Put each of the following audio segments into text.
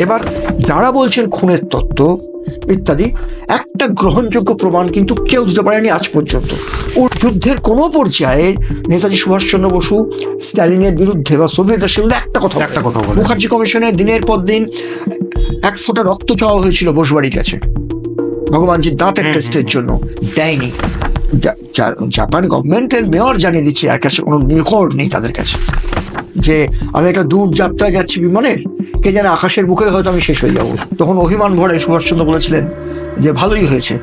এবার যারা বলছেন খুনের তত্ত্ব ইত্যাদি, একটা গ্রহণযোগ্য প্রমাণ কিন্তু কেউ দিতে পারেনি আজ পর্যন্ত। যুদ্ধের কোনো পর্যায়ে নেতাজি সুভাষচন্দ্র বসু স্ট্যালিনের বিরুদ্ধে বা সোভিয়েত রাশিয়ার বিরুদ্ধে একটা কথা বলে। মুখার্জি কমিশনে দিনের পর দিন এক ফোঁটা রক্ত চাওয়া হয়েছিল বোসবাড়ির কাছে ভগবানজির দাঁতের টেস্টের জন্য, দেয়নি। জাপান গভর্নমেন্টের মেয়র জানিয়ে দিচ্ছে এর কাছে কোনো রেকর্ড নেই তাদের কাছে যে আমি একটা দূর যাত্রায় যাচ্ছি বিমানের, কে জানে আকাশের বুকে হয়তো আমি শেষ হয়ে যাবো। তখন অভিমান ভরে সুভাষচন্দ্র বলেছিলেন যে ভালোই হয়েছে,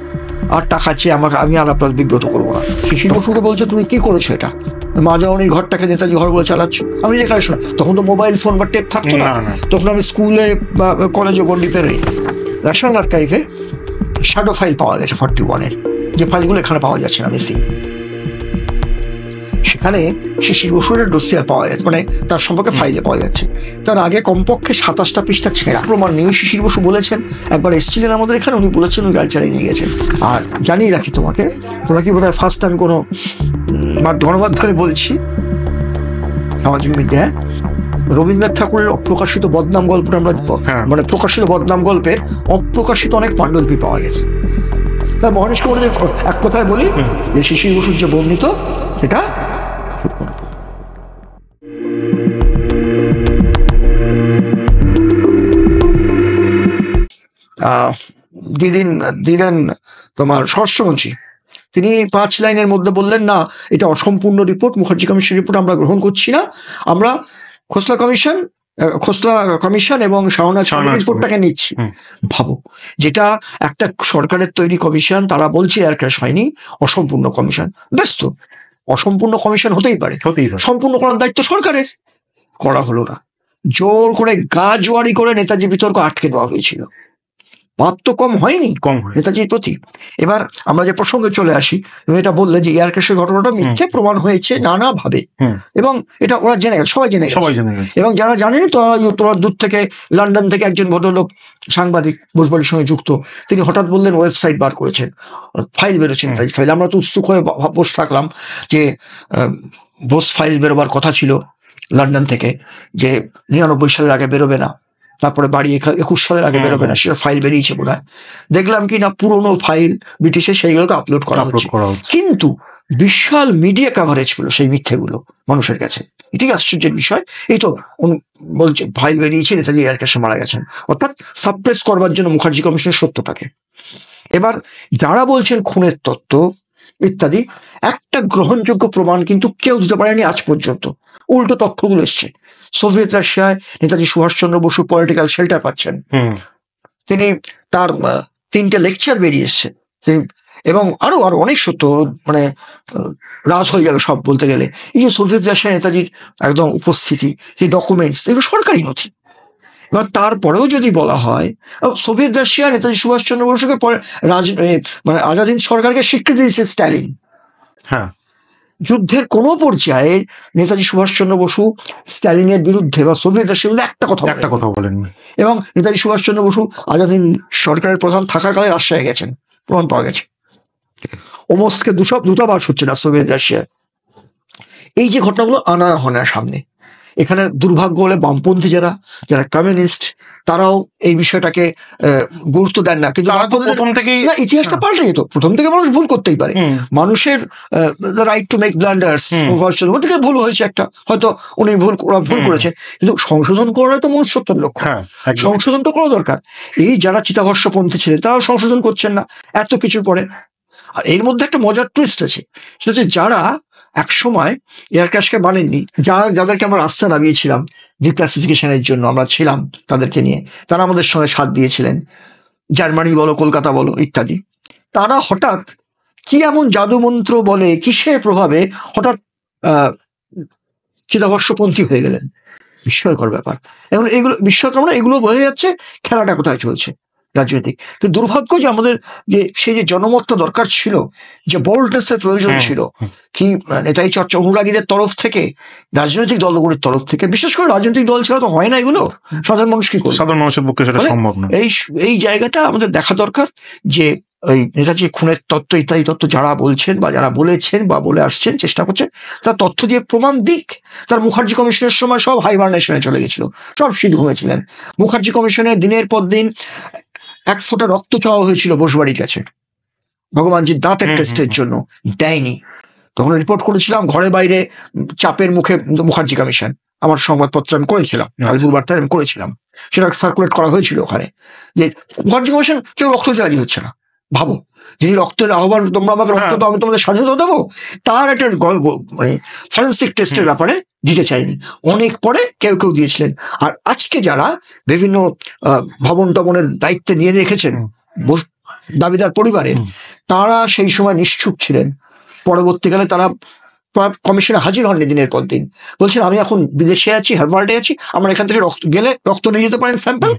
আর টাকা চেয়ে আমি আর আপনার বিব্রত করবো না। শিশির বসুকে বলছে তুমি কি করেছো এটা, মা জননীর ঘরটাকে নেতাজি ঘর বলে চালাচ্ছ। আমি যেখানে শোনা, তখন তো মোবাইল ফোন বা টেপ থাকতো না, তখন আমি স্কুলে বা কলেজে গন্ডি পেরোই। ন্যাশনাল আর্কাইভে শ্যাডো ফাইল পাওয়া গেছে 41-এর, যে ফাইলগুলো এখানে পাওয়া যাচ্ছে না মিসিং। সেখানে শিশির বসুর ডোসিয়ার পাওয়া যাচ্ছে, মানে তার সম্পর্কে ফাইলে পাওয়া যাচ্ছে। তার আগে কমপক্ষে 27টা পৃষ্ঠা ছেঁড়া প্রমাণ নেই। শিশির বসু বলেছেন, একবার এসেছিলেন আমাদের এখানে, উনি বলেছেন ওই গাড়ি চালিয়ে নিয়ে গেছেন। আর জানিয়ে রাখি তোমাকে, তোমরা কি বোধ হয় ফার্স্ট টাইম কোনো গণমাধ্যমে বলছি, সামাজিক মিডিয়ায় রবীন্দ্রনাথ ঠাকুরের অপ্রকাশিত বদনাম গল্পটা আমরা মানে প্রকাশিত বদনাম গল্পের অপ্রকাশিত অনেক পাণ্ডুলিপি পাওয়া গেছে। তার মহানিষ্ঠ এক কথায় বলি যে শিশির বসুর যে বর্ণিত সেটা দিলেন তোমার স্বরাষ্ট্রমন্ত্রী। তিনি 5 লাইনের মধ্যে বললেন, না এটা অসম্পূর্ণ রিপোর্ট, মুখার্জি কমিশন রিপোর্ট আমরা গ্রহণ করছি না, আমরা খোসলা কমিশন এবং শাহনাজ রিপোর্টটাকে নিচ্ছি। ভাবো, যেটা একটা সরকারের তৈরি কমিশন, তারা বলছে এয়ার ক্র্যাশ হয়নি, অসম্পূর্ণ কমিশন। ব্যস্ত, অসম্পূর্ণ কমিশন হতেই পারে, সম্পূর্ণ করার দায়িত্ব সরকারের, করা হলো না। জোর করে গাজওয়ারি করে নেতাজি বিতর্ক আটকে দেওয়া হয়েছিল। পাপ তো কম হয়নি নেতাজির প্রতি। এবার আমরা যে প্রসঙ্গে চলে আসি, এটা বললে যে এয়ার ক্র্যাশের ঘটনাটা মিথ্যে প্রমাণ হয়েছে নানাভাবে, এবং এটা ওরা জেনে গেছে, সবাই জেনে গেছে। এবং যারা জানেনি তোরা দূর থেকে, লন্ডন থেকে একজন ভদ্রলোক সাংবাদিক বোসবাড়ির সঙ্গে যুক্ত, তিনি হঠাৎ বললেন ওয়েবসাইট বার করেছেন, ফাইল বেরোচ্ছে নেতাজি ফাইল। আমরা তো উৎসুক হয়ে বসে থাকলাম যে বোস ফাইল বেরোবার কথা ছিল লন্ডন থেকে, যে 99 সালের আগে বেরোবে না, তারপরে বাড়ি 21 সালের আগে বেরোবে না, সেটা ফাইল বেরিয়েছে বোধ হয়। দেখলাম কি না পুরোনো ফাইল ব্রিটিশে, সেইগুলোকে আপলোড করা হচ্ছে, কিন্তু বিশাল মিডিয়া কাভারেজ পেল সেই মিথ্যেগুলো মানুষের কাছে। এটাই আশ্চর্যের বিষয়। এই তো বলছে ফাইল বেরিয়েছে, নেতাজি এয়ার ক্র্যাশে মারা গেছেন, অর্থাৎ সাপ্রেস করবার জন্য মুখার্জি কমিশনের সত্যটাকে। এবার যারা বলছেন খুনের তত্ত্ব ইত্যাদি, একটা গ্রহণযোগ্য প্রমাণ কিন্তু কেউ দিতে পারেনি আজ পর্যন্ত। উল্টো তথ্যগুলো এসছে। সোভিয়েত রাশিয়ায় নেতাজি সুভাষচন্দ্র বসু পলিটিক্যাল শেল্টার পাচ্ছেন, তিনি তার 3টে লেকচার বেরিয়ে এসছে, এবং আরো অনেক সত্য, মানে রাত হয়ে যাবে সব বলতে গেলে। এই যে সোভিয়েত রাশিয়ায় নেতাজির একদম উপস্থিতি, সেই ডকুমেন্টস, এগুলো সরকারি নথি। এবার তারপরেও যদি বলা হয় সোভিয়েত রাশিয়া নেতাজি সুভাষচন্দ্র বসুকে মানে আজাদ হিন্দ সরকারকে স্বীকৃতি দিয়েছে স্ট্যালিন। হ্যাঁ, যুদ্ধের কোনো পর্যায়ে নেতাজি সুভাষচন্দ্র বসু স্ট্যালিনের বিরুদ্ধে বা সোভিয়েত রাশিয়ার বিরুদ্ধে একটা কথা বলেন। এবং নেতাজি সুভাষচন্দ্র বসু আজাদ হিন্দ সরকারের প্রধান থাকাকালে রাশিয়ায় গেছেন, প্রমাণ পাওয়া গেছে। ওমস্কে দূতাবাস হচ্ছে না সোভিয়েত রাশিয়ায়। এই যে ঘটনাগুলো আনা হয় না সামনে, এখানে দুর্ভাগ্য হলে বামপন্থী যারা কমিউনিস্ট, তারাও এই বিষয়টাকে গুরুত্ব দেন না। কিন্তু ইতিহাসটা পাল্টে যেত। প্রথম থেকে মানুষ ভুল করতেই পারে, মানুষের রাইট টু মেক ব্লান্ডার্স, ভুল হয়েছে একটা, হয়তো উনি ভুল করেছেন, কিন্তু সংশোধন করার তো মনুষ্যত্বের লক্ষ্য, সংশোধন তো করা দরকার। এই যারা চিতাভস্যপন্থী ছিলেন তারাও সংশোধন করছেন না এত কিছুর পরে। আর এর মধ্যে একটা মজার টুইস্ট আছে, সেটা হচ্ছে যারা এক সময় এয়ার ক্র্যাশকে মানেননি, যাদেরকে আমরা রাস্তা নামিয়েছিলাম ডিক্লাসিফিকেশনের জন্য, আমরা ছিলাম তাদেরকে নিয়ে, তারা আমাদের সঙ্গে সাথ দিয়েছিলেন, জার্মানি বলো, কলকাতা বলো ইত্যাদি। তারা হঠাৎ কি এমন জাদুমন্ত্র বলে, কিসের প্রভাবে হঠাৎ চিতাভস্যপন্থী হয়ে গেলেন। বিস্ময়কর ব্যাপার। এখন এগুলো বিস্ময়কর, এগুলো বোঝা যাচ্ছে খেলাটা কোথায় চলছে। রাজনৈতিক। কিন্তু দুর্ভাগ্য যে আমাদের যে সেই যে জনমতটা দরকার ছিল, যে বোল্ডনেসের প্রয়োজন ছিল, কি নেতাজি চর্চা অনুরাগীদের তরফ থেকে, রাজনৈতিক দলগুলির তরফ থেকে, বিশেষ করে রাজনৈতিক দল ছাড়া তো হয় না এগুলো, সাধারণ মানুষ কি করবে, সাধারণ মানুষের পক্ষে সেটা সম্ভব না। এই জায়গাটা আমাদের দেখা দরকার যে ওই নেতাজি খুনের তত্ত্ব ইত্যাদি তত্ত্ব যারা বলছেন বা যারা বলেছেন বা বলে আসছেন, চেষ্টা করছেন, তার তথ্য দিয়ে প্রমাণ দিক। তার মুখার্জি কমিশনের সময় সব হাইবারনেশনে চলে গেছিল, সব শীত ঘুমেছিলেন। মুখার্জি কমিশনে দিনের পর দিন 1 ফোঁটা রক্ত চাওয়া হয়েছিল বোসবাড়ির কাছে ভগবানজির দাঁতের টেস্টের জন্য, দেয়নি। তখন রিপোর্ট করেছিলাম, ঘরে বাইরে চাপের মুখে মুখার্জি কমিশন, আমার সংবাদপত্র আমি করেছিলাম, আলিপুর বার্তায় আমি করেছিলাম, সেটা সার্কুলেট করা হয়েছিল ওখানে, যে মুখার্জি কমিশন কেউ রক্ত দিতে রাজি হচ্ছে না। ভাবো, যিনি রক্তের আহ্বান, তোমরা আমাকে রক্ত দাও, আমি তোমাদের স্বাধীনতা দেবো, তার একটা মানে ফরেন্সিক টেস্টের ব্যাপারে দিতে চাইনি। অনেক পরে কেউ কেউ দিয়েছিলেন। আর আজকে যারা বিভিন্ন ভবন টবনের দায়িত্বে নিয়ে রেখেছেন দাবিদার পরিবারের, তারা সেই সময় নিশ্চুপ ছিলেন। পরবর্তীকালে তারা কমিশনে হাজির হননি দিনের পর দিন, বলছেন আমি এখন বিদেশে আছি, হার্ভার্ডে আছি, আমার এখান থেকে রক্ত নিয়ে যেতে পারেন স্যাম্পল,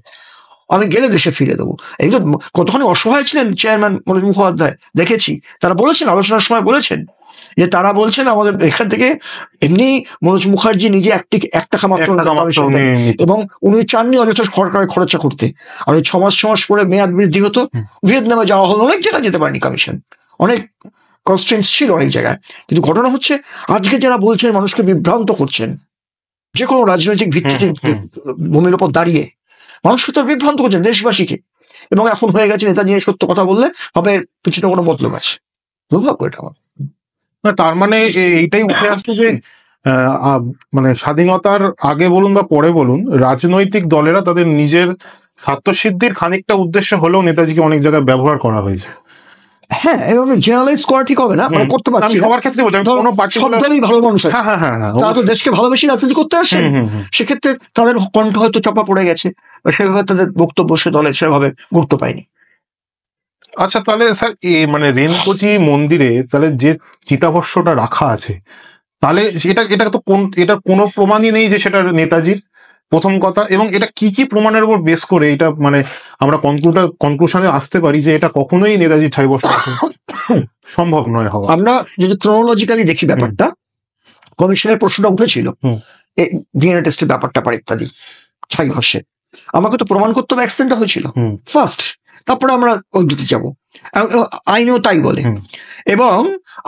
আমি গেলে দেশে ফিরে দেবো। এগুলো কতখানি অসহায় ছিলেন চেয়ারম্যান মনোজ মুখোপাধ্যায়, দেখেছি। তারা বলেছেন, আলোচনার সময় বলেছেন যে তারা বলছেন আমাদের এখান থেকে এমনি মনোজ মুখার্জি নিজে 1 টাকা মাত্র, এবং উনি চাননি অযথা সরকারের খরচা করতে। আর ওই 6 মাস পরে মেয়াদ বৃদ্ধি হতো, ভিয়েতনামে যাওয়া হলো, অনেক জায়গায় যেতে পারেনি কমিশন, অনেক কনস্ট্রেন্টস ছিল অনেক জায়গায়। কিন্তু ঘটনা হচ্ছে আজকে যারা বলছেন মানুষকে বিভ্রান্ত করছেন, যে কোনো রাজনৈতিক ভিত্তিতে ভূমির উপর দাঁড়িয়ে মানুষকে তো বিভ্রান্ত করছেন, দেশবাসীকে। এবং এখন হয়ে গেছে নেতাজি সত্য কথা বললে হবে, পিছনে কোনো মতলব আছে। দুর্ভাগ্য এটা আমার। তার মানে এইটাই উঠে আসছে যে মানে স্বাধীনতার আগে বলুন বা পরে বলুন, রাজনৈতিক দলেরা তাদের নিজের স্বার্থসিদ্ধির খানিকটা উদ্দেশ্য হলেও নেতাজিকে অনেক জায়গায় ব্যবহার করা হয়েছে। হ্যাঁ, এভাবে জেনারেলাইজ করা ঠিক হবে না, আমরা করতে পারছি সবার ক্ষেত্রে সব দলই ভালো মানুষ আছে, তারা তো দেশকে ভালোবেসে রাজনীতি করতে আসেন, সেক্ষেত্রে তাদের কণ্ঠ হয়তো চাপা পড়ে গেছে, সেভাবে তাদের বক্তব্য সে দলের সেভাবে গুরুত্ব পায়নি। আচ্ছা, তাহলে স্যার মানে রেনকোচি মন্দিরে তাহলে যে চিতাভস্যটা রাখা আছে, তাহলে এটা তো এটার কোনো প্রমাণই নেই যে সেটা নেতাজির, প্রথম কথা। এবং এটা কি কি প্রমাণের উপর বেস করে এটা মানে আমরা কনক্লুশনে আসতে পারি যে এটা কখনোই নেতাজি ঠাই বসা সম্ভব নয় হওয়া? আমরা যদি ক্রোনোলজিক্যালি দেখি ব্যাপারটা, কমিশনের প্রশ্নটা উঠেছিল ডিএনএ টেস্টের ব্যাপারটা পারে ইত্যাদি, ছাই ভস্যে আমাকে তো প্রমাণ করতে হবে অ্যাক্সিডেন্টটা হয়েছিল ফার্স্ট, তারপরে আমরা ওই দিতে যাবো, আইনও তাই বলে। এবং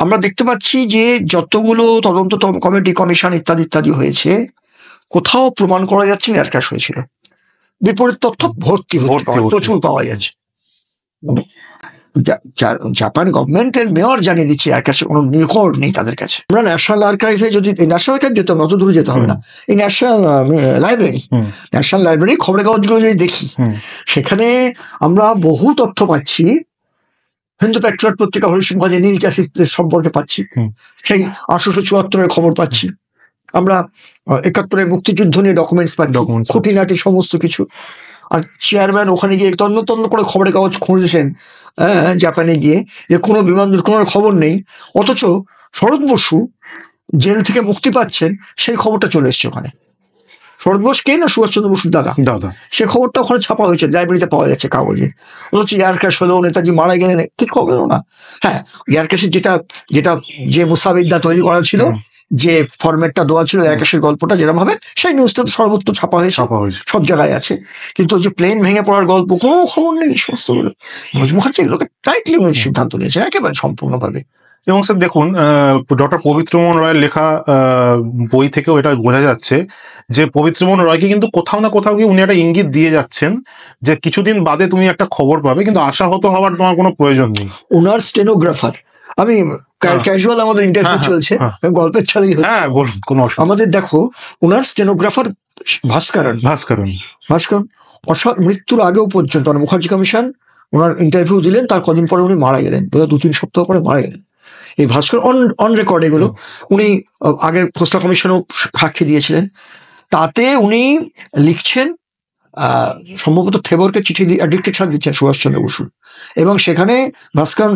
আমরা দেখতে পাচ্ছি যে যতগুলো তদন্ত কমিটি, কমিশন ইত্যাদি ইত্যাদি হয়েছে, কোথাও প্রমাণ করা যাচ্ছে না এয়ারক্র্যাশ হয়েছিল। বিপরীত তথ্য ভর্তি প্রচুর পাওয়া যাচ্ছে। জাপান গভর্নমেন্টের মেয়র জানিয়ে দিচ্ছে এয়ারক্র্যাশের কোনো রেকর্ড নেই তাদের কাছে। আমরা ন্যাশনাল আর্কাইভে, যদি ন্যাশনাল আর্কাইভ যেতে হবে, অত দূরে যেতে হবে না, এই ন্যাশনাল লাইব্রেরি খবরের কাগজগুলো যদি দেখি, সেখানে আমরা বহু তথ্য পাচ্ছি। হিন্দু প্যাট্রিয়ট পত্রিকা হরিসিংহজে নীল চাষিদের সম্পর্কে পাচ্ছি, সেই 1874-এর খবর পাচ্ছি আমরা, 71-এর মুক্তিযুদ্ধ নিয়ে ডকুমেন্টস পাচ্ছি, খুঁটিনাটি সমস্ত কিছু। আর চেয়ারম্যান ওখানে গিয়ে তন্ন করে খবরের কাগজ খুঁজেছেন জাপানে গিয়ে, যে কোনো বিমান দুর্ঘটনার খবর নেই, অথচ শরৎ বসু জেল থেকে মুক্তি পাচ্ছেন সেই খবরটা চলে এসছে ওখানে। শরৎ বোস কে না, সুভাষচন্দ্র বসুর দাদা, সে খবরটা ওখানে ছাপা হয়েছে, লাইব্রেরিতে পাওয়া যাচ্ছে কাগজে। অথচ এয়ারক্র্যাশ হলো, নেতাজি মারা গেলেন, কিছু খবর না। হ্যাঁ, এয়ারক্র্যাশের যে মুসাবিদ্যা তৈরি করা ছিল, যে ফরম্যাটটা দেওয়া ছিল এয়ারক্র্যাশের গল্পটা যেরকম ভাবে, সেই নিউজটা তো সর্বত্র ছাপা হয়েছে, সব জায়গায় আছে। কিন্তু যে প্লেন ভেঙে পড়ার গল্প, কোনো খবর নেই। সমস্তগুলো মনোজ মুখার্জি এগুলোকে টাইটলি সিদ্ধান্ত নিয়েছে একেবারে সম্পূর্ণভাবে। এবং স্যার দেখুন, ডক্টর পবিত্রমোহন রায়ের লেখা বই থেকেও এটা বোঝা যাচ্ছে যে পবিত্রমোহন রায়কে কিন্তু কোথাও না কোথাও গিয়ে উনি একটা ইঙ্গিত দিয়ে যাচ্ছেন যে কিছুদিন বাদে তুমি একটা খবর পাবে, কিন্তু আশাহত হওয়ার তোমার কোনো প্রয়োজন নেই। ওনার স্টেনোগ্রাফার, আমি ক্যাজুয়াল আমাদের ইন্টারভিউ চলছে, গল্পের ছলেই বলুন, কোনো আমাদের দেখো, ওনার স্টেনোগ্রাফার ভাস্করন মৃত্যুর আগেও পর্যন্ত, মুখার্জি কমিশন ওনার ইন্টারভিউ দিলেন, তার কদিন পরে উনি মারা গেলেন, 2-3 সপ্তাহ পরে মারা গেলেন। এই ভাস্কর অন রেকর্ড এগুলো, উনি আগে খোসলা কমিশনও সাক্ষী দিয়েছিলেন। তাতে উনি লিখছেন, সম্ভবত থেবরকে চিঠি ডিকটেশন দিচ্ছেন সুভাষচন্দ্র বসু, এবং সেখানে ভাস্কর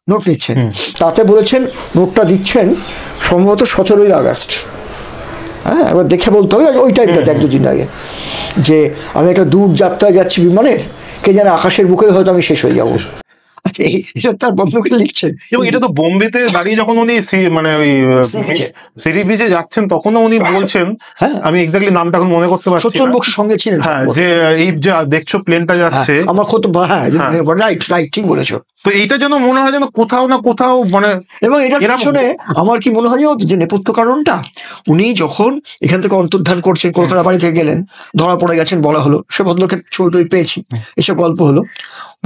নোট নিচ্ছেন। তাতে বলেছেন, নোটটা দিচ্ছেন সম্ভবত 17ই আগস্ট। হ্যাঁ, এবার দেখে বলতে হবে ওই টাইমটাতে 1-2 দিন আগে, যে আমি একটা দূর যাত্রায় যাচ্ছি বিমানের, কে জানে আকাশের বুকে হয়তো আমি শেষ হয়ে যাবো। আচ্ছা, এটা তার বন্ধুকে লিখছেন। এবং এটা তো বোম্বেতে দাঁড়িয়ে যখন উনি মানে ওই সিরি বিচে যাচ্ছেন তখনও উনি বলছেন, আমি এক্স্যাক্টলি নামটা এখন মনে করতে পারছি সত্যেন বসুর সঙ্গে ছিলেন, হ্যাঁ, যে এই যে দেখছো প্লেনটা যাচ্ছে, আমার কত, হ্যাঁ রাইট রাইট ঠিক বলেছো। তো এইটা যেন মনে হয় যেন কোথাও না কোথাও মানে, এবং এটার পিছনে আমার কি মনে হয় যে নেপথ্য কারণটা, উনি যখন এখান থেকে অন্তর্ধান করছেন, কলকাতা বাড়ি থেকে গেলেন, ধরা পড়ে গেছেন, বলা হলো, সে ভদ্রলোকের ছবি পেয়েছি, এসব গল্প হলো,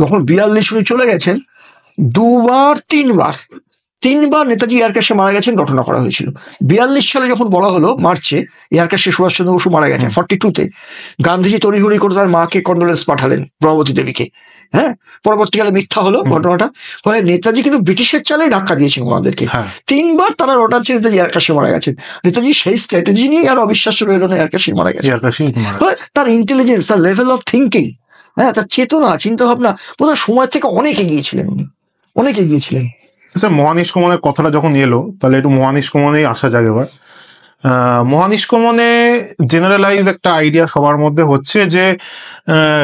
যখন 42 উনি চলে গেছেন, তিনবার নেতাজি এয়ার ক্র্যাশে মারা গেছেন ঘটনা করা হয়েছিল। 42 সালে যখন বলা হলো মার্চে এয়ার ক্র্যাশে সুভাষচন্দ্র বসু মারা গেছেন 42-তে, গান্ধীজি তড়িঘড়ি করে তার মাকে কন্ডোলেন্স পাঠালেন, প্রভাবতী দেবীকে। হ্যাঁ, পরবর্তীকালে মিথ্যা হলো ঘটনাটা। ফলে নেতাজি কিন্তু ব্রিটিশের চালেই ধাক্কা দিয়েছেন ওনাদেরকে। 3বার তারা রটার ছেড়ে নেতাজি এয়ার ক্র্যাশে মারা গেছেন। নেতাজি সেই স্ট্র্যাটেজি নিয়ে আর অবিশ্বাস্য রইল না, এয়ার ক্র্যাশে মারা গেছে। তার ইন্টেলিজেন্স, তার লেভেল অফ থিঙ্কিং, হ্যাঁ, তার চেতনা, চিন্তা ভাবনা বোধহয় সময় থেকে অনেক এগিয়েছিলেন উনি, অনেক এগিয়েছিলেন। স্যার, মহানিষ্ক্রমণের কথাটা যখন এলো, তাহলে একটু মহানিষ্ক্রমণেই আসা যাক এবার। মহানিষ্ক্রমণে জেনারেলাইজ একটা আইডিয়া সবার মধ্যে হচ্ছে যে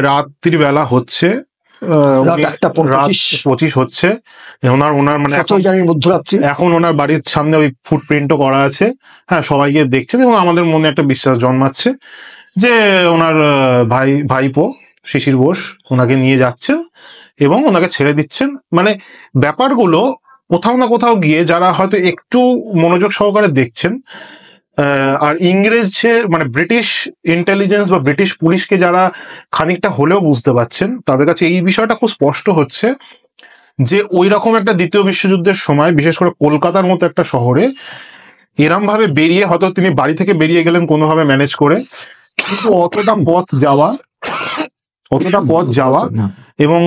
রাত্রি বেলা হচ্ছে, রাত 1:25 হচ্ছে, ওনার মানে মধ্যরাত্রি, এখন ওনার বাড়ির সামনে ওই ফুটপ্রিন্টও করা আছে, হ্যাঁ, সবাইকে দেখছেন, এবং আমাদের মনে একটা বিশ্বাস জন্মাচ্ছে যে ওনার ভাইপো শিশির বোস ওনাকে নিয়ে যাচ্ছেন এবং ওনাকে ছেড়ে দিচ্ছেন। মানে ব্যাপারগুলো কোথাও না কোথাও গিয়ে যারা হয়তো একটু মনোযোগ সহকারে দেখছেন, আর ইংরেজের মানে ব্রিটিশ ইন্টেলিজেন্স বা ব্রিটিশ পুলিশকে যারা খানিকটা হলেও বুঝতে পারছেন, তাদের কাছে এই বিষয়টা খুব স্পষ্ট হচ্ছে যে ওই রকম একটা দ্বিতীয় বিশ্বযুদ্ধের সময়, বিশেষ করে কলকাতার মতো একটা শহরে এরম ভাবে বেরিয়ে, হয়তো তিনি বাড়ি থেকে বেরিয়ে গেলেন কোনোভাবে ম্যানেজ করে, কিন্তু অতটা পথ যাওয়া এবং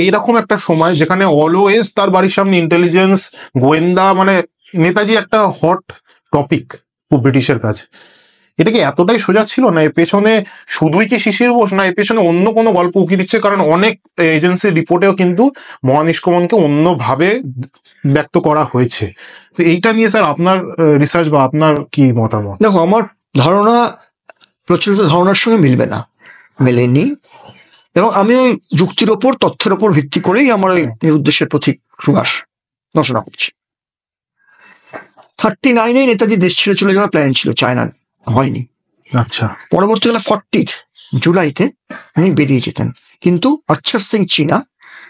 এইরকম একটা সময় যেখানে অলওয়েজ তার বাড়ির সামনে ইন্টেলিজেন্স, গোয়েন্দা, মানে নেতাজি একটা হট টপিক খুব ব্রিটিশের কাছে। এটা কি এতটাই সোজা ছিল না? এর পেছনে শুধুই কি শিশির বোস, না এর পেছনে অন্য কোনো গল্প উকি দিচ্ছে? কারণ অনেক এজেন্সির রিপোর্টেও কিন্তু মহানিষ্ক্রমণকে অন্যভাবে ব্যক্ত করা হয়েছে। তো এইটা নিয়ে স্যার আপনার রিসার্চ বা আপনার কি মতামত? দেখো, আমার ধারণা প্রচলিত ধারণার সঙ্গে মিলবে না, মেলেনি, এবং আমি ওই যুক্তির ওপর, তথ্যের ওপর ভিত্তি করেই আমার ওই উদ্দেশ্যের প্রতীক সুভাষ রচনা করছি। 39-এ নেতাজি দেশ ছেড়ে চলে যাওয়ার প্ল্যান ছিল, চায়না হয়নি। আচ্ছা, পরবর্তীকালে 40 জুলাইতে উনি বেরিয়ে যেতেন, কিন্তু অক্ষর সিং চীনা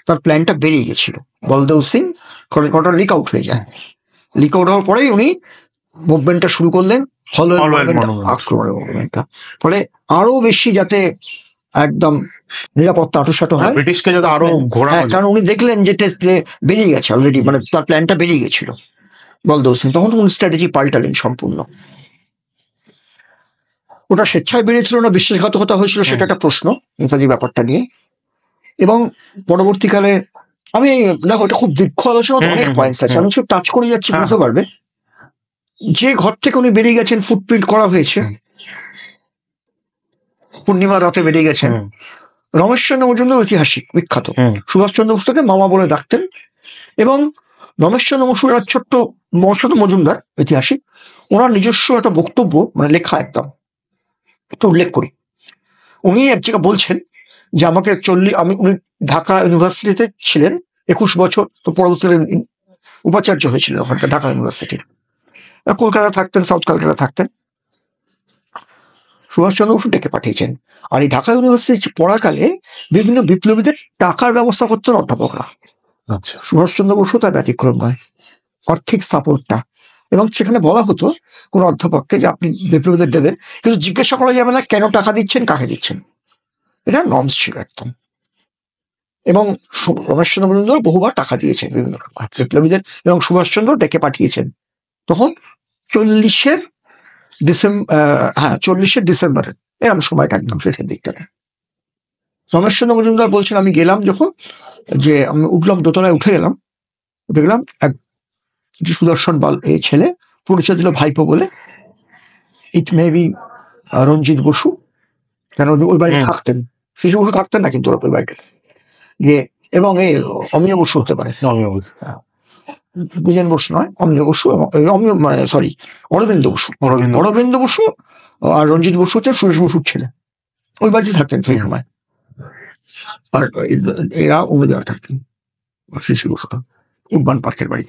তার প্ল্যানটা বেরিয়ে গেছিল। বলদেও সিং কলকাতা লিক আউট হয়ে যায়, লিক আউট হওয়ার পরেই উনি মুভমেন্টটা শুরু করলেন, আক্রমণের মুভমেন্টটা। ফলে আরো বেশি যাতে একদম নিরাপত্তা আটোসাটো হয়, ব্রিটিশকে যাতে আরো ঘোরা, কারণ উনি দেখলেন যে টেস্ট বেরিয়ে গেছে অলরেডি, মানে তার প্ল্যানটা বেরিয়ে গেছিল বলদেও সিং, তখন উনি স্ট্র্যাটেজি পাল্টালেন সম্পূর্ণ। ওটা স্বেচ্ছায় বেরিয়েছিল না বিশ্বাসঘাতকতা হয়েছিল, সেটা একটা প্রশ্ন নেতাজি ব্যাপারটা নিয়ে। এবং পরবর্তীকালে আমি, দেখো, এটা খুব দীর্ঘ আলোচনা, অনেক পয়েন্টস আছে, আমি শুধু টাচ করে যাচ্ছি, বুঝতে পারবে। যে ঘর থেকে উনি বেরিয়ে গেছেন, ফুটপ্রিন্ট করা হয়েছে, পূর্ণিমা রাতে বেরিয়ে গেছেন। রমেশচন্দ্র মজুমদার ঐতিহাসিক বিখ্যাত, সুভাষচন্দ্র বসুকে মামা বলে ডাকতেন, এবং রমেশচন্দ্র বসু একটা ছোট্ট মজুমদার ঐতিহাসিক, ওনার নিজস্ব একটা বক্তব্য, মানে লেখা একদম, একটু উল্লেখ করি। উনি এক জায়গায় বলছেন যে আমাকে উনি ঢাকা ইউনিভার্সিটিতে ছিলেন 21 বছর, তো পরবর্তীকালে উপাচার্য হয়েছিলেন ওখানকার ঢাকা ইউনিভার্সিটির। কলকাতা থাকতেন, সাউথ কলকাতা থাকতেন। সুভাষচন্দ্র বসু ডেকে পাঠিয়েছেন, আর এই ঢাকা ইউনিভার্সিটি পড়াকালে বিভিন্ন বিপ্লবীদের টাকার ব্যবস্থা করতেন অধ্যাপকরা। সুভাষচন্দ্র বসু তার ব্যতিক্রম নয়, আর্থিক সাপোর্টটা। এবং সেখানে বলা হতো কোন অধ্যাপককে যে আপনি বিপ্লবীদের দেবেন, কিন্তু জিজ্ঞাসা করা যাবে না কেন টাকা দিচ্ছেন, কাকে দিচ্ছেন। এটা নর্মস ছিল একদম। এবং রমেশচন্দ্র মজুমদার বহুবার টাকা দিয়েছেন বিভিন্ন বিপ্লবীদের, এবং সুভাষচন্দ্র ডেকে পাঠিয়েছেন। তখন 40-এর ডিসেম্বরের এরকম সময়টা, একদম শেষের দিকটাতে। রমেশচন্দ্র মজুমদার বলছেন, আমি গেলাম যখন, যে আমি উঠলাম, দোতলায় উঠে গেলাম, দেখলাম এক সুদর্শন বাল এই ছেলে, পরিচয় দিল ভাইপো বলে, ইট মে বি রঞ্জিত বসু, কেন ওই বাড়িতে থাকতেন, শিশু বসু থাকতেন না কিন্তু ওই বাড়িটাতে গিয়ে, এবং এই অমিয় বসু হতে পারে, বিজেন বসু নয়, অমিয় বসু, অরবিন্দ বসু। অরবিন্দ বসু আর রঞ্জিত বসু হচ্ছে সুরেশ বসুর ছেলে, ওই বাড়িতে থাকতেন সেই সময়। আর এরা অন্য জায়গায় থাকতেন, শিশির বসুটা উদ্যান পার্কের বাড়ি।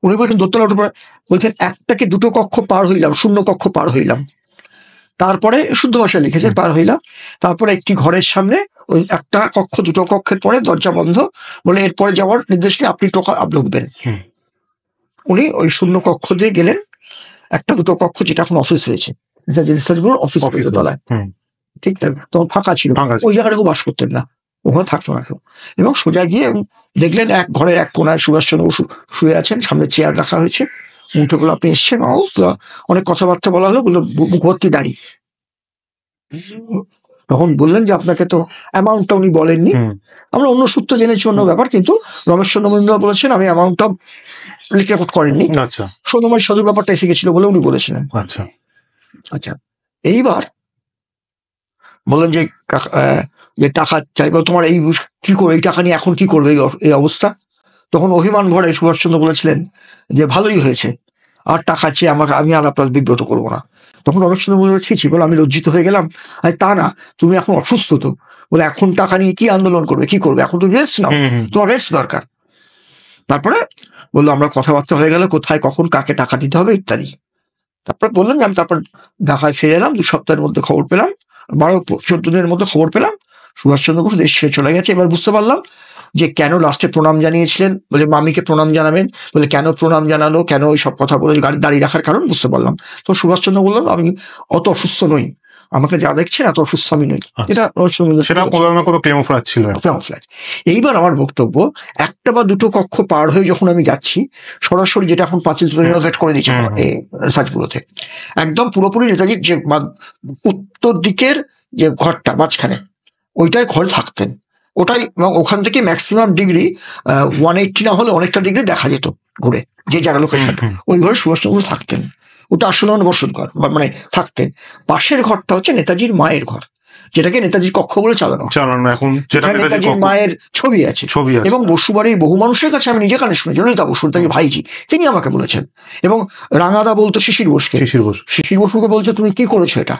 উনি বলছেন দোতলা ওঠার পর বলছেন একটাকে দুটো কক্ষ পার হইলাম, শূন্য কক্ষ পার হইলাম, তারপরে শুদ্ধ ভাষায় লিখেছেন পার হইলাম, তারপরে একটি ঘরের সামনে ওই একটা কক্ষ দুটো কক্ষের পরে দরজা বন্ধ, বলে এরপরে যাওয়ার নির্দেশ নেই, আপনি টোকা ঢুকবেন। উনি ওই শূন্য কক্ষ দিয়ে গেলেন, একটা দুটো কক্ষ যেটা এখন অফিস হয়েছে, অফিস তলায়, ঠিক তাই তখন ফাঁকা ছিল, ওই জায়গাটাকেও বাস করতেন না, ওখানে থাকতো না কেউ। এবং সোজা গিয়ে দেখলেন এক ঘরের এক কোনায় সুভাষচন্দ্র বসু শুয়ে আছেন, সামনে চেয়ার রাখা হয়েছে, মুঠোগুলো আপনি এসছেন, অনেক কথাবার্তা বলা হলো, বললো মুখ ভর্তি দাঁড়ি। তখন বললেন যে আপনাকে তো অ্যামাউন্টটা উনি বলেননি, আমরা অন্য সূত্র জেনেছি অন্য ব্যাপার, কিন্তু রমেশচন্দ্র মজুমদার বলেছেন আমি অ্যামাউন্টটা লিখে করেননি, সদমের সাধুর ব্যাপারটা এসে গেছিল বলে উনি বলেছিলেন। আচ্ছা, এইবার বললেন যে টাকা চাইবে তোমার, এই কি করবে, এই টাকা নিয়ে এখন কি করবে এই অবস্থা? তখন অভিমান ভরে সুভাষচন্দ্র বলেছিলেন যে ভালোই হয়েছে, আর টাকা চেয়ে আমি আর আপনার বিব্রত করবো না। তখন রমেশচন্দ্র বলেছি বলে আমি লজ্জিত হয়ে গেলাম, আর তা না, তুমি এখন অসুস্থ তো, বলে এখন টাকা নিয়ে কি আন্দোলন করবে, কি করবে, এখন তো রেস্ট নাও, তোমার রেস্ট দরকার। তারপরে বললো আমরা কথাবার্তা হয়ে গেল, কোথায় কখন কাকে টাকা দিতে হবে ইত্যাদি। তারপরে বললাম যে আমি তারপর ঢাকায় ফিরে এলাম, 2 সপ্তাহের মধ্যে খবর পেলাম, 12-14 দিনের মধ্যে খবর পেলাম সুভাষচন্দ্র বসু দেশ ছেড়ে চলে গেছে। এবার বুঝতে পারলাম যে কেন লাস্টে প্রণাম জানিয়েছিলেন, বলে মামিকে প্রণাম জানাবেন, বলে কেন প্রণাম জানালো, কেন ওই সব কথা বলে গাড়ি দাঁড়িয়ে রাখার কারণ বুঝতে পারলাম। তো সুভাষচন্দ্র বললাম আমি অত অসুস্থ নই, আমাকে যা দেখছেন এত অসুস্থ আমি নই। এটা ছিল। এইবার আমার বক্তব্য, একটা বা দুটো কক্ষ পার হয়ে যখন আমি যাচ্ছি, সরাসরি যেটা এখন পাঁচিল রিনোভেট করে দিয়েছে সাজপুরতে, একদম পুরোপুরি নেতাজির যে উত্তর দিকের যে ঘরটা মাঝখানে, ওইটাই ঘরে থাকতেন, ওটাই, ওখান থেকে ম্যাক্সিমাম ডিগ্রি 180 না হলে অনেকটা ডিগ্রি দেখা যেত ঘুরে, যে জায়গা লোকেশন, ওই ঘরে সুভাষচন্দ্র থাকতেন। ওটা আসলে বসত ঘর, মানে থাকতেন। পাশের ঘরটা হচ্ছে নেতাজির মায়ের ঘর, যেটাকে নেতাজির কক্ষ বলে চালানো এখন, নেতাজির মায়ের ছবি আছে। এবং বসুবাড়ির বহু মানুষের কাছে আমি নিজে কানে শুনেছি, ললিতা বসু তাকে ভাইজি, তিনি আমাকে বলেছেন। এবং রাঙাদা বলতো শিশির বসুকে, শিশির বসুকে বলছে তুমি কি করেছো এটা,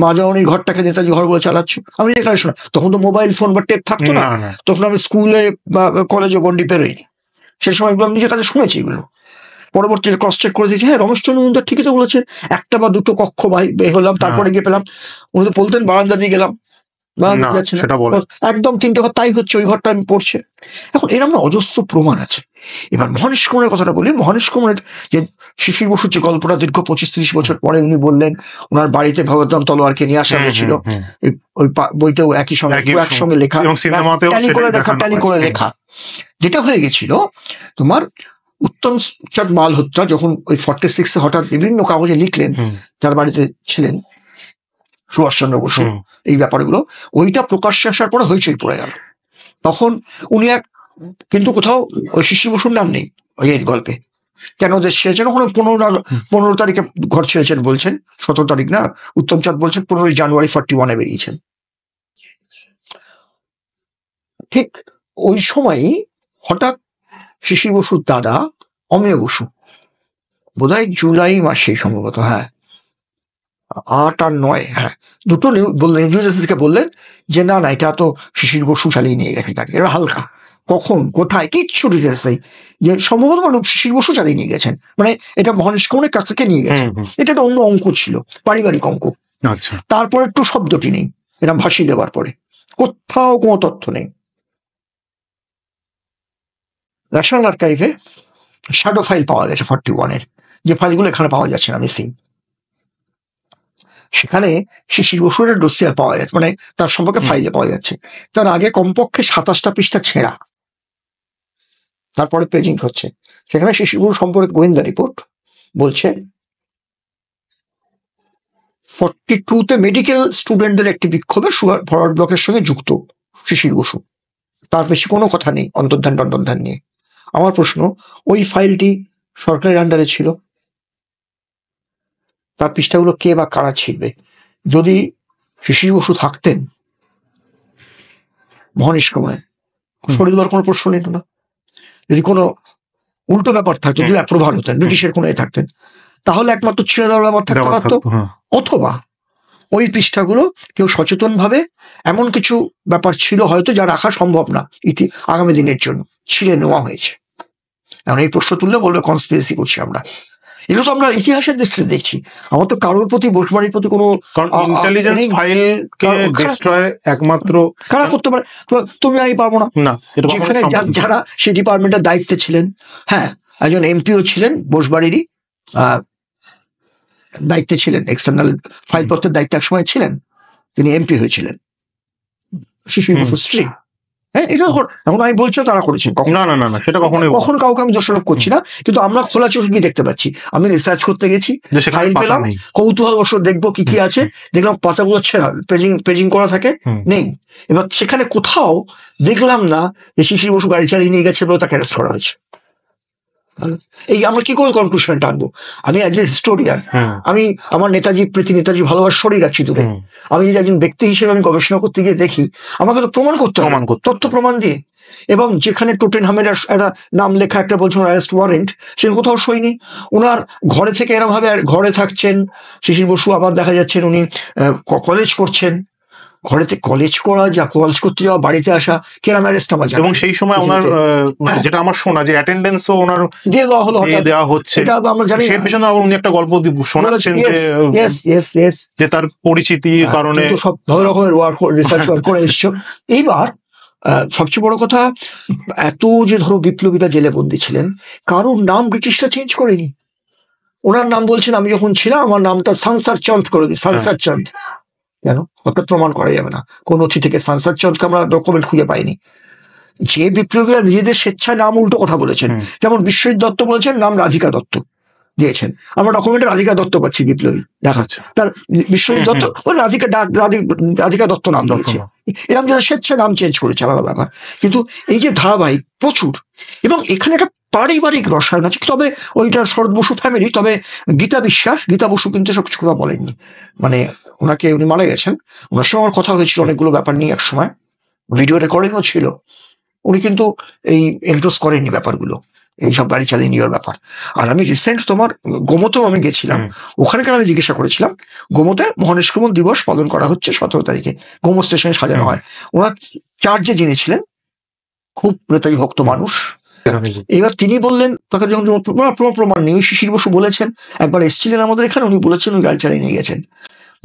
মা জননীর ঘরটাকে নেতাজি ঘর বলে চালাচ্ছ। আমি এখানে শোনা, তখন তো মোবাইল ফোন বা টেপ থাকতো না, তখন আমি স্কুলে বা কলেজে গন্ডি পেরোইনি, সে সময় এগুলো আমি নিজের কাছে শুনেছি। এগুলো পরবর্তীতে ক্রস চেক করে দিয়েছি, হ্যাঁ রমেশচন্দ্র মজুমদার ঠিকই তো বলেছে, একটা বা দুটো কক্ষ বের হলাম, তারপরে গিয়ে পেলাম, উনি তো বলতেন বারান্দা দিয়ে গেলাম, যাচ্ছে না, একদম 3টে ঘর তাই হচ্ছে, ওই ঘরটা আমি পড়ছে। এখন এরকম অজস্র প্রমাণ আছে। এবার মহানিশ কুমারের কথাটা বলি, মহানিশ কুমারের যে শিশির বসুর যে গল্পটা দীর্ঘ 25-30 বছর পরে উনি বললেন, ওনার বাড়িতে ভগবতরাম তলোয়ারকে নিয়ে আসা হয়েছিল, ওই বইতেও একসঙ্গে লেখা, ট্যালি করে লেখা, যেটা হয়ে গেছিল তোমার উত্তমচাঁদ মালহোত্রা যখন ওই 46-এ হঠাৎ বিভিন্ন কাগজে লিখলেন, যার বাড়িতে ছিলেন সুভাষচন্দ্র বসু এই ব্যাপারগুলো, ওইটা প্রকাশ্যে আসার পরে হইচই পড়ে গেল। তখন উনি কিন্তু কোথাও ওই শিশির বসুর নাম নেই ওই এর গল্পে, কেন দেশ ছেড়েছেন, ওখানে 15 তারিখে ঘর ছেড়েছেন বলছেন, 17 তারিখ না, উত্তমচাঁদ বলছেন 15 জানুয়ারি 41-এ বেরিয়েছেন। ঠিক ওই সময়ই হঠাৎ শিশির বসুর দাদা অমেয় বসু, বোধহয় জুলাই মাসে সম্ভবত, হ্যাঁ 8 আর 9, হ্যাঁ দুটো বললেন, নিউজকে বললেন যে না না এটা তো শিশির বসু চালিয়ে নিয়ে গেছে গাড়ি, এবার হালকা কখন কোথায় কিচ্ছু ডিটেলস নেই, যে সম্ভবত শিশির বসু চালিয়ে নিয়ে গেছেন, মানে এটা মহানিশ কুমারের কাকাকে নিয়ে গেছেন, এটা একটা অন্য অঙ্ক ছিল, পারিবারিক অঙ্ক। তারপরে একটু শব্দটি নেই, এটা ভাসিয়ে দেওয়ার পরে কোথাও কোনো তথ্য নেই। ন্যাশনাল আর্কাইভে শ্যাডো ফাইল পাওয়া গেছে 41-এর, যে ফাইলগুলো এখানে পাওয়া যাচ্ছে না, মিসিং। সেখানে শিশির বসুর ডোসিয়ার পাওয়া যাচ্ছে, মানে তার সম্পর্কে ফাইলে পাওয়া যাচ্ছে, তার আগে কমপক্ষে 27টা পৃষ্ঠা ছেঁড়া, তারপরে পেজিং হচ্ছে। সেখানে শিশির বসু সম্পর্কে গোয়েন্দা রিপোর্ট বলছে 42-তে মেডিকেল স্টুডেন্টদের একটি বিক্ষোভে ফরওয়ার্ড ব্লকের সঙ্গে যুক্ত শিশির বসু, তার বেশি কোনো কথা নেই অন্তর্ধান দণ্ডধান নিয়ে। আমার প্রশ্ন, ওই ফাইলটি সরকারের আন্ডারে ছিল, তার পৃষ্ঠাগুলো কে বা কারা ছিড়বে? যদি শিশির বসু থাকতেন মহানিশ কুমার, সরিয়ে দেওয়ার কোনো প্রশ্ন নিত না। যদি কোনো উল্টো ব্যাপার থাকতো, যদি অ্যাপ্রুভাল হতেন, ব্রিটিশের কোনো থাকতেন, তাহলে একমাত্র ছেড়ে দেওয়ার ব্যাপার থাকতে পারতো, অথবা ওই পৃষ্ঠাগুলো কেউ সচেতনভাবে এমন কিছু ব্যাপার ছিল হয়তো যা রাখা সম্ভব না আগামী দিনের জন্য, ছিঁড়ে নেওয়া হয়েছে। এখন এই প্রশ্ন তুললে বলবে কনস্পিরেসি করছি আমরা, এগুলো তো আমরা ইতিহাসের দৃষ্টিতে দেখছি। আমার তো কারোর প্রতি, বসবাড়ির প্রতি কোনো ইন্টেলিজেন্স ফাইল কে ডিস্ট্রয় একমাত্র কারা করতে পারে, তুমি আমি পারবো না। যেখানে যারা সেই ডিপার্টমেন্টের দায়িত্বে ছিলেন, হ্যাঁ একজন এমপিও ছিলেন বসবাড়িরই দায়িত্বে ছিলেন, এক্সটার্নাল ফাইলপত্রের দায়িত্বে এক সময় ছিলেন, তিনি এমপি হয়েছিলেন, শিশির বসুর স্ত্রী। হ্যাঁ, এটা এখন আমি বলছি তারা করেছেন, কখনো কাউকে আমি দোষারোপ করছি না, কিন্তু আমরা খোলা চোখে কি দেখতে পাচ্ছি। আমি রিসার্চ করতে গেছি, ফাইল পেলাম, কৌতূহলবশ দেখবো কি কি আছে, দেখলাম পাতাগুলো ছেঁড়া, পেজিং করা থাকে, নেই। এবার সেখানে কোথাও দেখলাম না যে শিশির বসু গাড়ি চালিয়ে নিয়ে গেছে বলে তাকে অ্যারেস্ট করা হয়েছে। এই আমরা কি করে কনক্লুশন টানবো? আমি অ্যাজ এ হিস্টোরিয়ান, আমি আমার নেতাজি প্রীতি, নেতাজি ভালোবাসা সরিয়ে রাখছি দূরে। আমি যদি একজন ব্যক্তি হিসেবে আমি গবেষণা করতে গিয়ে দেখি, আমাকে তো প্রমাণ করতে হবে, তথ্য প্রমাণ দিয়ে। এবং যেখানে টোটেনহামের একটা নাম লেখা একটা বলছেন অ্যারেস্ট ওয়ারেন্ট, সেখানে কোথাও সই নেই। ওনার ঘরে থেকে এরম ভাবে ঘরে থাকছেন শিশির বসু, আবার দেখা যাচ্ছেন উনি কলেজ করছেন, ঘরেতে কলেজ করা, যা কলেজ করতে যাওয়া, বাড়িতে আসা, কেরাম অ্যারেস্ট আমার জানা। এবং সেই সময় ওনার যেটা আমার শোনা যে অ্যাটেন্ডেন্সও ওনার দিয়ে দেওয়া হলো, দেওয়া হচ্ছে, এটা তো আমরা জানি। সেই পেছনে আবার উনি একটা গল্প শোনাচ্ছেন যে তার পরিচিতির কারণে সব ভালো রকমের রিসার্চ ওয়ার্ক করে এসছো। এইবার সবচেয়ে বড় কথা, এত যে ধরো বিপ্লবীরা জেলে বন্দী ছিলেন, কারোর নাম ব্রিটিশরা চেঞ্জ করেনি। ওনার নাম বলছেন, আমি যখন ছিলাম আমার নামটা সানসার চাঁদ করে দিই, সানসার চাঁদ। কেন? অর্থাৎ প্রমাণ করা যাবে না, কোন নথি থেকে সানসার চাঁদকে আমরা ডকুমেন্ট খুঁজে পাইনি। যে বিপ্লবীরা নিজেদের স্বেচ্ছায় নাম উল্টো কথা বলেছেন, যেমন বিশ্বজিৎ দত্ত বলেছেন নাম রাধিকা দত্ত দিয়েছেন, আমরা ডকুমেন্টে রাধিকা দত্ত পাচ্ছি বিপ্লবী দেখাচ্ছে, তার বিশ্বজিৎ দত্ত ওই রাধিকা দত্ত নাম দিয়েছে। এরকম যারা স্বেচ্ছায় নাম চেঞ্জ করেছে আলাদা ব্যাপার। কিন্তু এই যে ধারাবাহিক প্রচুর, এবং এখানে একটা পারিবারিক রসায়ন আছে। তবে ওইটা শরৎ বসু ফ্যামিলি, তবে গীতা বিশ্বাস, গীতা বসু কিন্তু সব কিছু কথা বলেননি, মানে উনি মারা গেছেন, ওনার সঙ্গে আমার কথা হয়েছিল অনেকগুলো ব্যাপার নিয়ে, এক সময় ভিডিও রেকর্ডিংও ছিল। উনি কিন্তু এই এন্ডোর্স করেননি ব্যাপারগুলো, এইসব গাড়ি চালিয়ে নেওয়ার ব্যাপার। আর আমি রিসেন্ট তোমার গোমতেও আমি গেছিলাম, ওখানকার আমি জিজ্ঞাসা করেছিলাম, গোমতে মহানিষ্ক্রমণ দিবস পালন করা হচ্ছে 17 তারিখে, গোমো স্টেশনে সাজানো হয়। ওনার চার্জে যিনি ছিলেন খুব নেতাজি ভক্ত মানুষ। এবার তিনি বললেন, তাকে যখন প্রমাণ নেই, শিশির বসু বলেছেন, একবার এসেছিলেন আমাদের এখানে, উনি বলেছেন উনি গাড়ি চালিয়ে নিয়ে গেছেন।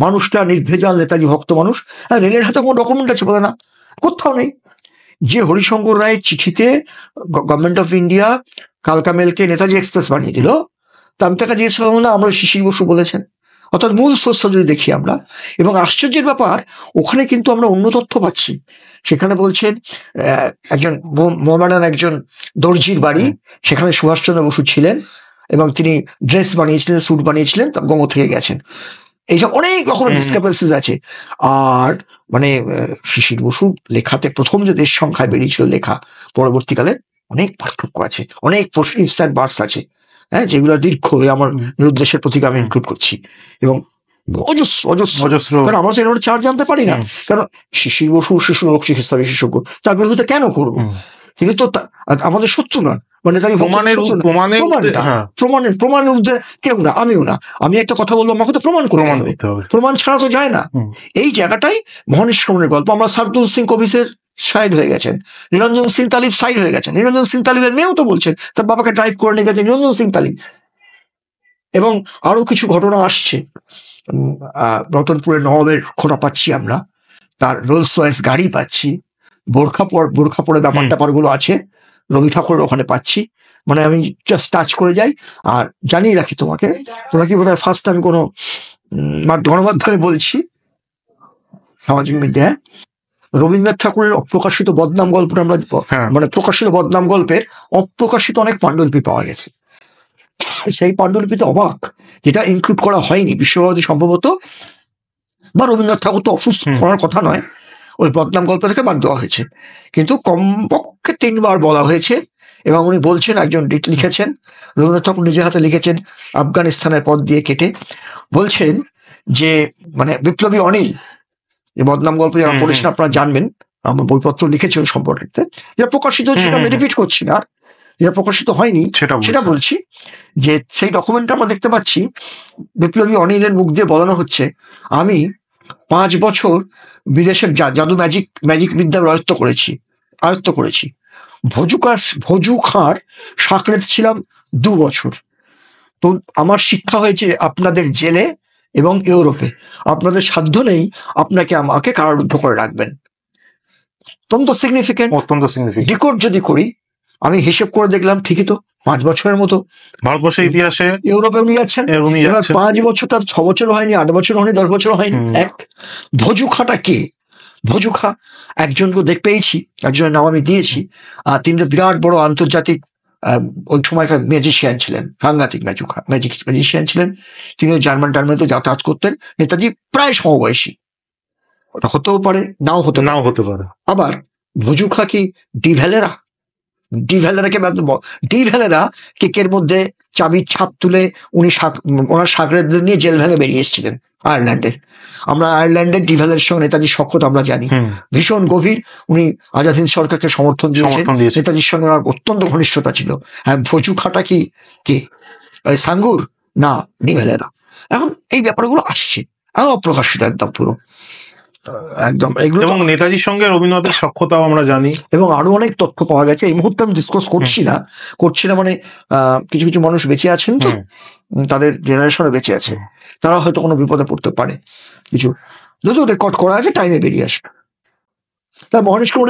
মানুষটা নির্ভেজাল নেতাজি ভক্ত মানুষ। রেলের হাতে কোনো ডকুমেন্ট আছে বলে না, কোথাও নেই। যে হরিশঙ্কর রায়ের চিঠিতে গভর্নমেন্ট অফ ইন্ডিয়া কালকা মেলকে নেতাজি এক্সপ্রেস বানিয়ে দিল, তা আমি তাকে জিজ্ঞেস করলাম না, আমরা শিশির বসু বলেছেন। অর্থাৎ মূল সোর্স যদি দেখি আমরা, এবং আশ্চর্যের ব্যাপার ওখানে কিন্তু আমরা অন্য তথ্য পাচ্ছি। সেখানে বলছেন একজন মোহামেডান একজন দর্জির বাড়ি, সেখানে সুভাষচন্দ্র বসু ছিলেন এবং তিনি ড্রেস বানিয়েছিলেন, স্যুট বানিয়েছিলেন, গোমো থেকে গেছেন। এইসব অনেক রকমের ডিসক্রিপেন্সিস আছে। আর মানে শিশির বসু লেখাতে প্রথম যে দেশ সংখ্যায় বেরিয়েছিল লেখা, পরবর্তীকালে অনেক পার্থক্য আছে, অনেক ইনস্ট্যান্ট বার্স আছে, হ্যাঁ, যেগুলো দীর্ঘ আমার নিরুদ্দেশের প্রতীক আমি ইনক্লুড করছি, এবং অজস্র অজস্র। কারণ আমরা তো চার্জ জানতে পারি না, কারণ শিশির বসু শিশু রোগ চিকিৎসা বিশেষজ্ঞ, তার বিরুদ্ধে কেন করবো? তিনি তো আমাদের শত্রু নন, মানে তাই প্রমাণের ঊর্ধ্বে কেউ না, আমিও না। আমি একটা কথা বলবো, আমাকে তো প্রমাণ করতে হবে, প্রমাণ ছাড়া তো যায় না। এই জায়গাটাই মহানিষ্ক্রমণের গল্প। আমরা সারদুল সিং কবিসের সাইড হয়ে গেছেন, নিরঞ্জন সিং তালিব সাইড হয়ে গেছেন। নিরঞ্জন সিং তালিবের মেয়েও তো বলছেন তার বাবাকে ড্রাইভ করে নিয়ে গেছেন নিরঞ্জন সিং তালিব। এবং আরো কিছু ঘটনা আসছে, রতনপুরের নবাবের খোঁটা পাচ্ছি আমরা, তার রোলস রয়েস গাড়ি পাচ্ছি, বোরখা পরে ব্যাপারগুলো আছে, রবি ঠাকুরের ওখানে পাচ্ছি। মানে আমি জাস্ট টাচ করে যাই। আর জানিয়ে রাখি তোমাকে, তোমরা কি বোধহয় ফার্স্ট আমি কোনো গণমাধ্যমে বলছি, সামাজিক মিডিয়ায়, রবীন্দ্রনাথ ঠাকুরের অপ্রকাশিত বদনাম গল্পটা আমরা, মানে প্রকাশিত বদনাম গল্পের অপ্রকাশিত অনেক পাণ্ডুলিপি পাওয়া গেছে। সেই পাণ্ডুলিপিতে অবাক, যেটা ইনক্লুড করা হয়নি বিশ্বভারতী সম্ভবত, বা রবীন্দ্রনাথ ঠাকুর তো অসুস্থ করার কথা নয়, ওই বদনাম গল্প থেকে বাদ দেওয়া হয়েছে। কিন্তু কমপক্ষে 3 বার বলা হয়েছে। এবং উনি বলছেন, একজন লিখেছেন, রবীন্দ্রনাথ ঠাকুর নিজের হাতে লিখেছেন, আফগানিস্তানের পদ দিয়ে কেটে, বলছেন যে মানে বিপ্লবী অনিল, যে বদনাম গল্প যারা পড়েছেন আপনারা জানবেন, আমার বইপত্র লিখেছি ওই সম্পর্কে, যেটা প্রকাশিত হচ্ছে, আমি রিপিট করছি না, যেটা প্রকাশিত হয়নি সেটা বলছি, যে সেই ডকুমেন্টটা আমরা দেখতে পাচ্ছি, বিপ্লবী অনিলের মুখ দিয়ে বলানো হচ্ছে, আমি 5 বছর বিদেশের জাদু ম্যাজিক বিদ্যা আয়ত্ত করেছি। ভোজু খাঁর সাকরেত ছিলাম 2 বছর। তো আমার শিক্ষা হয়েছে আপনাদের জেলে এবং ইউরোপে। আপনাদের সাধ্য নেই আমাকে কারারুদ্ধ করে রাখবেন। অত্যন্ত সিগনিফিকেন্ট। ডিকোড যদি করি, আমি হিসেব করে দেখলাম ঠিকই তো 5 বছরের মতো ভারতবর্ষের ইতিহাসে ইউরোপে উনি যাচ্ছেন। এবার 5 বছর, তার 6 বছর হয়নি, 8 বছর হয়নি, 10 বছর হয়নি। ভোজু খাঁটা কে? ভোজু খাঁ একজনকে পেয়েছি, একজনের নাম আমি দিয়েছি। তিনি তো বিরাট বড় আন্তর্জাতিক ওই সময়কার ম্যাজিশিয়ান ছিলেন, সাংঘাতিক ম্যাজিশিয়ান ছিলেন। তিনিও জার্মানিতে যাতায়াত করতেন। নেতাজি প্রায় সমবয়সী, ওটা হতেও পারে, নাও হতে পারে। আবার ভোজু খাঁ কি ডিভ্যালেরা কেকের মধ্যে চাবির ছাপ তুলে উনি ওনার সাগরেদদের নিয়ে জেল ভেঙে বেরিয়ে এসেছিলেন আয়ারল্যান্ডের। আমরা আয়ারল্যান্ডের ডিভ্যালের সঙ্গে নেতাজির সখ্যতা আমরা জানি, ভীষণ গভীর। উনি আজাদ হিন্দ সরকারকে সমর্থন দিয়েছেন, নেতাজির সঙ্গে ওনার অত্যন্ত ঘনিষ্ঠতা ছিল। হ্যাঁ, ভোজু খাঁটা কি কে? সাঙ্গুর না ডিভ্যালেরা? এখন এই ব্যাপারগুলো আসছে, অপ্রকাশিত একদম পুরো একদম। এবং নেতাজির সঙ্গে রবীন্দ্রনাথের সখ্যতাও আমরা জানি, এবং আরো অনেক তথ্য পাওয়া গেছে। এই মুহূর্তে আমি ডিসকাস করছি না, মানে কিছু কিছু মানুষ বেঁচে আছেন, তো তাদের জেনারেশনে বেঁচে আছে, তারা হয়তো কোনো বিপদে পড়তে পারে। কিছু যদিও রেকর্ড করা আছে, টাইমে বেরিয়ে আসবে। তার মহানিশ কুমার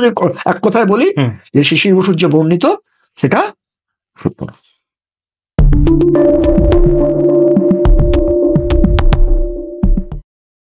এক কথায় বলি যে শিশির বসুর যে বর্ণিত, সেটা সত্য না।